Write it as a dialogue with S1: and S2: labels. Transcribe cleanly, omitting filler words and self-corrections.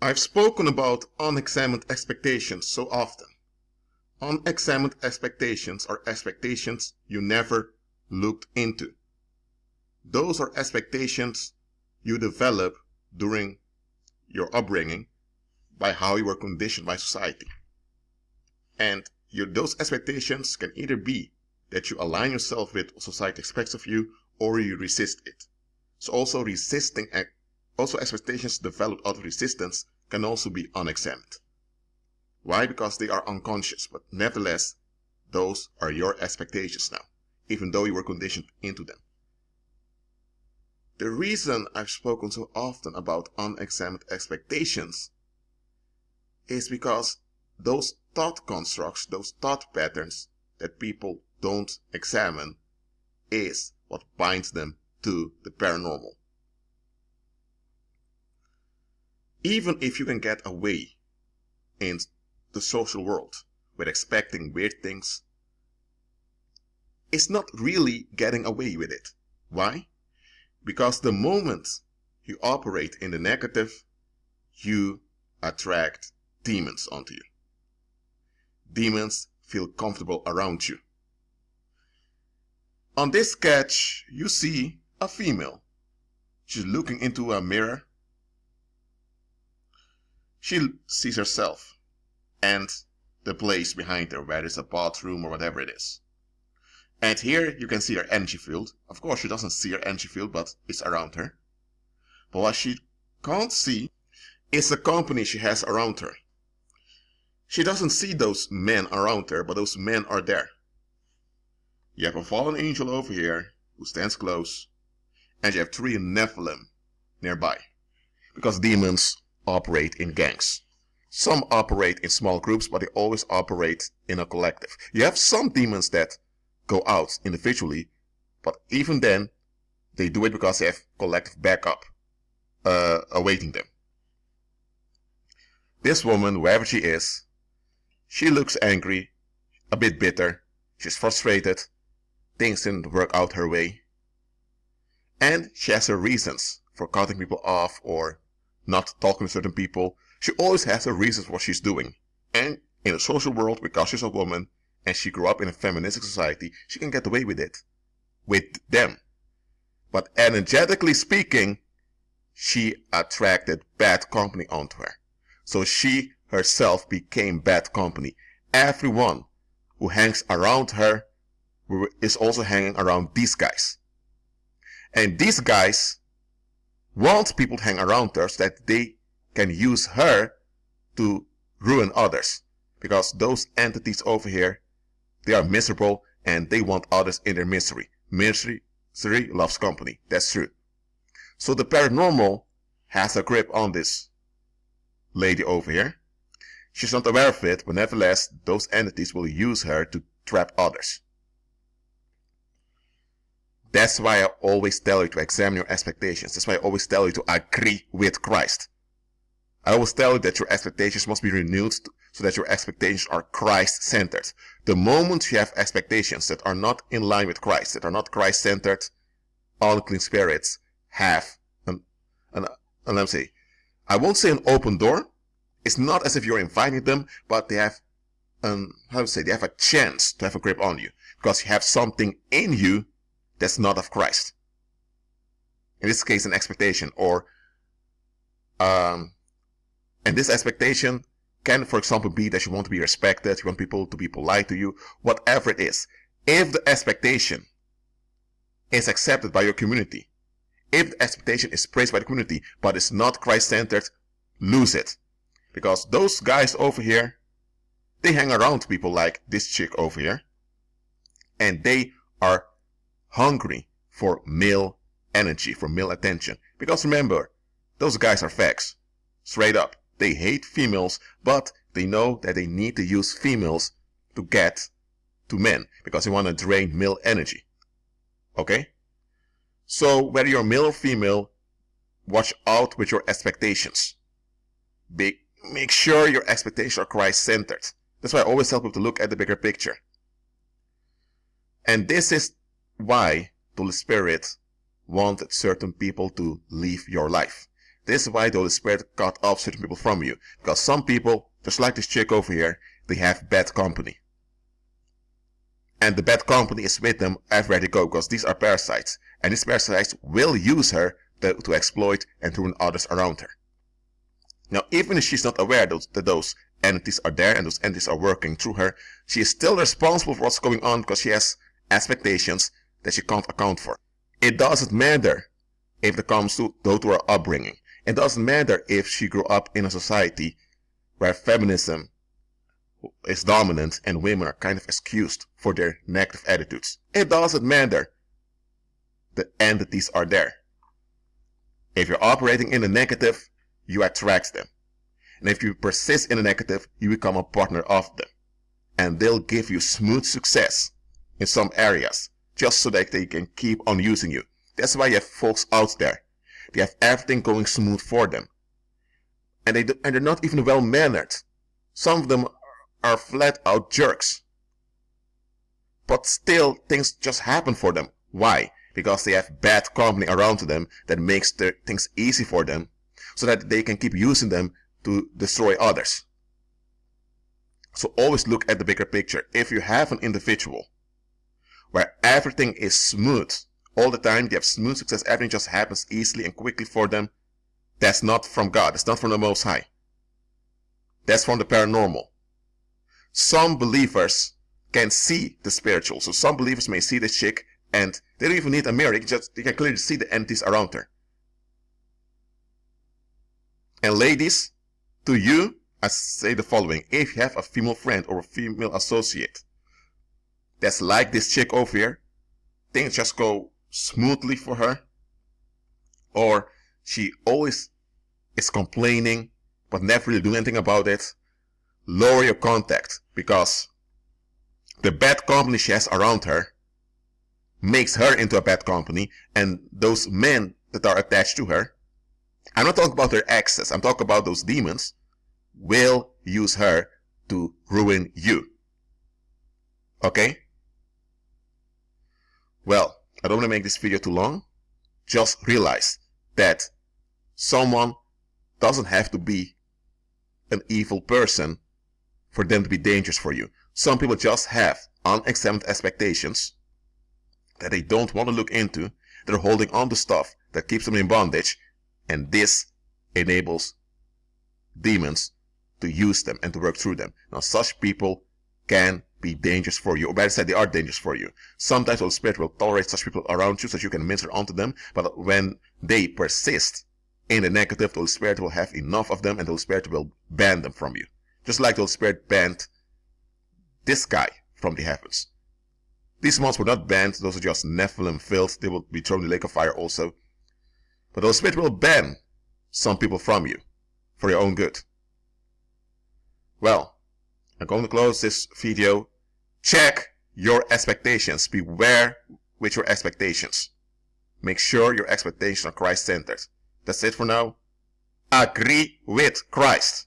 S1: I've spoken about unexamined expectations so often. Unexamined expectations are expectations you never looked into. Those are expectations you develop during your upbringing by how you were conditioned by society. And those expectations can either be that you align yourself with what society expects of you, or you resist it. So also expectations developed out of resistance can also be unexamined. Why? Because they are unconscious, but nevertheless, those are your expectations now, even though you were conditioned into them. The reason I've spoken so often about unexamined expectations is because those thought constructs, those thought patterns that people don't examine is what binds them to the paranormal. Even if you can get away in the social world with expecting weird things, it's not really getting away with it. Why? Because the moment you operate in the negative, you attract demons onto you. Demons feel comfortable around you. On this sketch, you see a female. She's looking into a mirror. She sees herself and the place behind her, whether it's a bathroom or whatever it is. And here you can see her energy field. Of course, she doesn't see her energy field, but it's around her. But what she can't see is the company she has around her. She doesn't see those men around her, but those men are there. You have a fallen angel over here who stands close, and you have 3 Nephilim nearby. Because demons operate in gangs. Some operate in small groups, but they always operate in a collective. You have some demons that go out individually, but even then, they do it because they have collective backup awaiting them. This woman, whoever she is, she looks angry, a bit bitter, she's frustrated, things didn't work out her way, and she has her reasons for cutting people off or not talking to certain people. She always has her reasons for what she's doing. And in a social world, because she's a woman and she grew up in a feministic society, she can get away with it. With them. But energetically speaking, she attracted bad company onto her. So she herself became bad company. Everyone who hangs around her is also hanging around these guys. And these guys want people to hang around her so that they can use her to ruin others. Because those entities over here, they are miserable and they want others in their misery. Misery loves company. That's true. So the paranormal has a grip on this lady over here. She's not aware of it, but nevertheless, those entities will use her to trap others. That's why I always tell you to examine your expectations. That's why I always tell you to agree with Christ. I always tell you that your expectations must be renewed so that your expectations are Christ-centered. The moment you have expectations that are not in line with Christ, that are not Christ-centered, unclean spirits have let me say, I won't say an open door. It's not as if you're inviting them, but they have they have a chance to have a grip on you because you have something in you that's not of Christ. In this case, an expectation, or and this expectation can, for example, be that you want to be respected, you want people to be polite to you, whatever it is. If the expectation is accepted by your community, if the expectation is praised by the community, but it's not Christ-centered, lose it. Because those guys over here, they hang around people like this chick over here, and they are hungry for male energy, for male attention. Because remember, those guys are fags. Straight up. They hate females, but they know that they need to use females to get to men because they want to drain male energy. Okay? So whether you're male or female, watch out with your expectations. Make sure your expectations are Christ-centered. That's why I always tell people to look at the bigger picture. And this is why the Holy Spirit wanted certain people to leave your life. This is why the Holy Spirit cut off certain people from you. Because some people, just like this chick over here, they have bad company. And the bad company is with them everywhere they go, because these are parasites. And these parasites will use her to exploit and ruin others around her. Now, even if she's not aware that those entities are there and those entities are working through her, she is still responsible for what's going on because she has expectations that she can't account for. It doesn't matter if it comes to her upbringing. It doesn't matter if she grew up in a society where feminism is dominant and women are kind of excused for their negative attitudes. It doesn't matter. The entities are there. If you're operating in the negative, you attract them. And if you persist in the negative, you become a partner of them. And they'll give you smooth success in some areas, just so that they can keep on using you. That's why you have folks out there. They have everything going smooth for them. And they're not even well-mannered. Some of them are flat-out jerks. But still, things just happen for them. Why? Because they have bad company around them that makes their things easy for them, so that they can keep using them to destroy others. So always look at the bigger picture. If you have an individual where everything is smooth all the time, they have smooth success, everything just happens easily and quickly for them, that's not from God. That's not from the Most High. That's from the paranormal. Some believers can see the spiritual. So some believers may see this chick and they don't even need a mirror. They can clearly see the entities around her. And ladies, to you, I say the following. If you have a female friend or a female associate that's like this chick over here, things just go smoothly for her, or she always is complaining but never really doing anything about it, lower your contact, because the bad company she has around her makes her into a bad company, and those men that are attached to her, I'm not talking about her exes, I'm talking about those demons, will use her to ruin you. Okay? Well, I don't want to make this video too long. Just realize that someone doesn't have to be an evil person for them to be dangerous for you. Some people just have unexamined expectations that they don't want to look into. They're holding on to stuff that keeps them in bondage, and this enables demons to use them and to work through them. Now, such people can be dangerous for you, or better said, they are dangerous for you. Sometimes the Holy Spirit will tolerate such people around you so that you can minister onto them, but when they persist in the negative, the Holy Spirit will have enough of them and the Holy Spirit will ban them from you. Just like the Holy Spirit banned this guy from the heavens. These ones were not banned, those are just Nephilim filth. They will be thrown in the lake of fire also. But the Holy Spirit will ban some people from you for your own good. Well, I'm going to close this video. Check your expectations. Beware with your expectations. Make sure your expectations are Christ-centered. That's it for now. Agree with Christ.